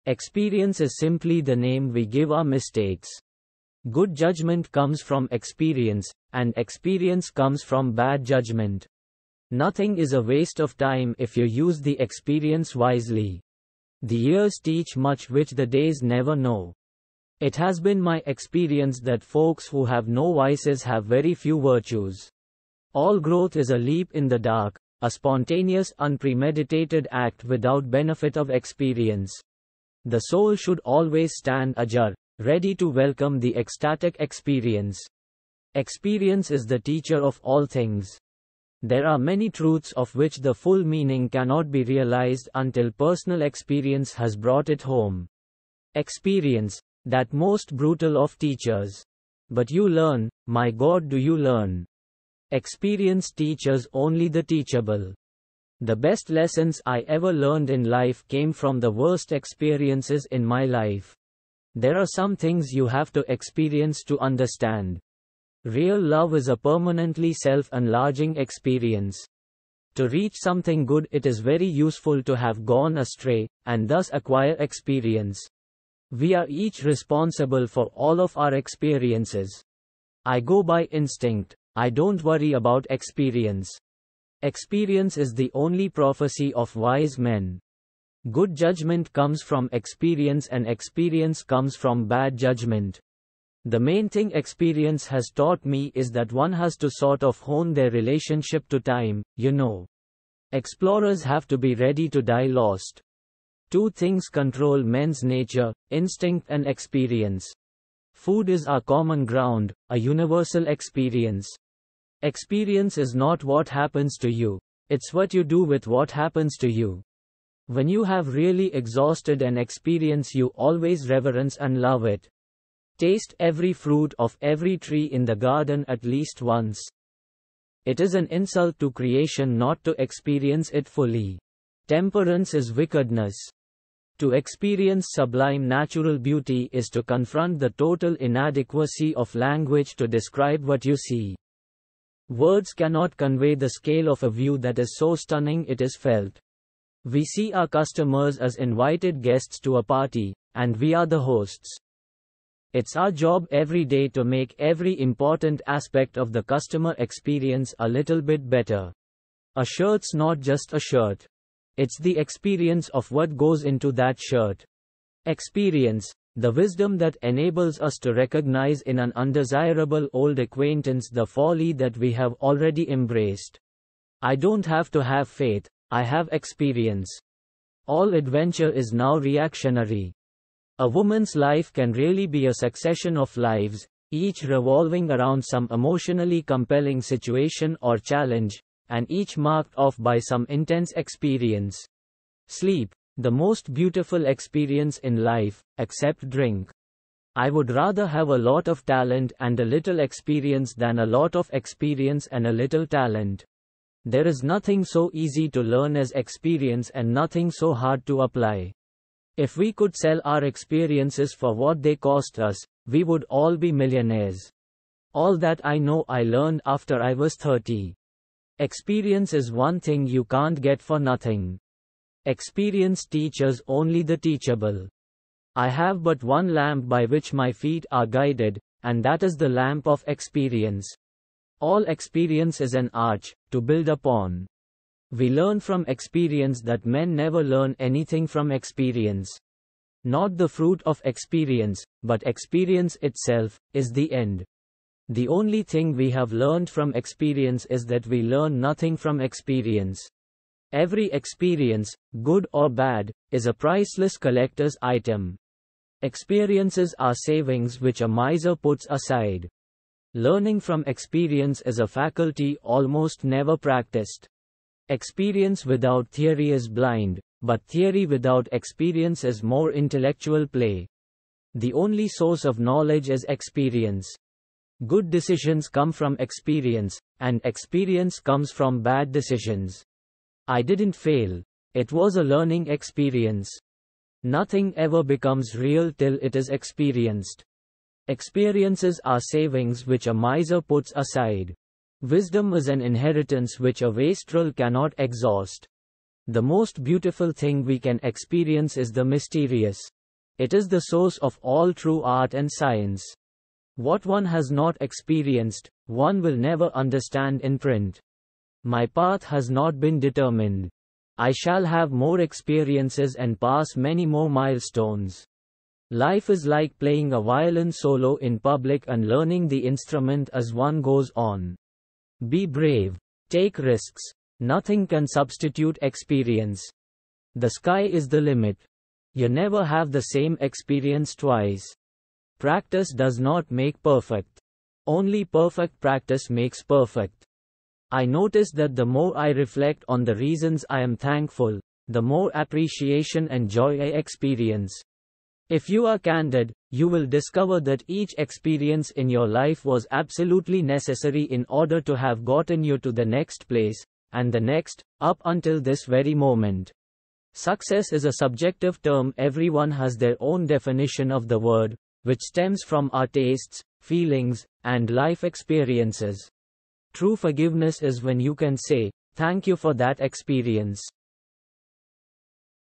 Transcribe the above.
Experience is simply the name we give our mistakes. Good judgment comes from experience, and experience comes from bad judgment. Nothing is a waste of time if you use the experience wisely. The years teach much which the days never know. It has been my experience that folks who have no vices have very few virtues. All growth is a leap in the dark, a spontaneous, unpremeditated act without benefit of experience. The soul should always stand ajar, ready to welcome the ecstatic experience. Experience is the teacher of all things. There are many truths of which the full meaning cannot be realized until personal experience has brought it home. Experience, that most brutal of teachers. But you learn, my God, do you learn? Experience teaches only the teachable. The best lessons I ever learned in life came from the worst experiences in my life. There are some things you have to experience to understand. Real love is a permanently self-enlarging experience. To reach something good, it is very useful to have gone astray, and thus acquire experience. We are each responsible for all of our experiences. I go by instinct. I don't worry about experience. Experience is the only prophecy of wise men. Good judgment comes from experience, and experience comes from bad judgment. The main thing experience has taught me is that one has to sort of hone their relationship to time, you know. Explorers have to be ready to die lost. Two things control men's nature, instinct and experience. Food is our common ground, a universal experience. Experience is not what happens to you, it's what you do with what happens to you. When you have really exhausted an experience, you always reverence and love it. Taste every fruit of every tree in the garden at least once. It is an insult to creation not to experience it fully. Temperance is wickedness. To experience sublime natural beauty is to confront the total inadequacy of language to describe what you see. Words cannot convey the scale of a view that is so stunning it is felt. We see our customers as invited guests to a party, and we are the hosts. It's our job every day to make every important aspect of the customer experience a little bit better. A shirt's not just a shirt. It's the experience of what goes into that shirt. Experience, the wisdom that enables us to recognize in an undesirable old acquaintance the folly that we have already embraced. I don't have to have faith, I have experience. All adventure is now reactionary. A woman's life can really be a succession of lives, each revolving around some emotionally compelling situation or challenge, and each marked off by some intense experience. Sleep, the most beautiful experience in life, except drink. I would rather have a lot of talent and a little experience than a lot of experience and a little talent. There is nothing so easy to learn as experience and nothing so hard to apply. If we could sell our experiences for what they cost us, we would all be millionaires. All that I know I learned after I was 30. Experience is one thing you can't get for nothing. Experience teaches only the teachable. I have but one lamp by which my feet are guided, and that is the lamp of experience. All experience is an arch to build upon. We learn from experience that men never learn anything from experience. Not the fruit of experience, but experience itself, is the end. The only thing we have learned from experience is that we learn nothing from experience. Every experience, good or bad, is a priceless collector's item. Experiences are savings which a miser puts aside. Learning from experience is a faculty almost never practiced. Experience without theory is blind, but theory without experience is more intellectual play. The only source of knowledge is experience. Good decisions come from experience, and experience comes from bad decisions. I didn't fail. It was a learning experience. Nothing ever becomes real till it is experienced. Experiences are savings which a miser puts aside. Wisdom is an inheritance which a wastrel cannot exhaust. The most beautiful thing we can experience is the mysterious. It is the source of all true art and science. What one has not experienced, one will never understand in print. My path has not been determined. I shall have more experiences and pass many more milestones. Life is like playing a violin solo in public and learning the instrument as one goes on. Be brave. Take risks. Nothing can substitute experience. The sky is the limit. You never have the same experience twice. Practice does not make perfect. Only perfect practice makes perfect. I notice that the more I reflect on the reasons I am thankful, the more appreciation and joy I experience. If you are candid, you will discover that each experience in your life was absolutely necessary in order to have gotten you to the next place, and the next, up until this very moment. Success is a subjective term. Everyone has their own definition of the word, which stems from our tastes, feelings, and life experiences. True forgiveness is when you can say, "Thank you for that experience.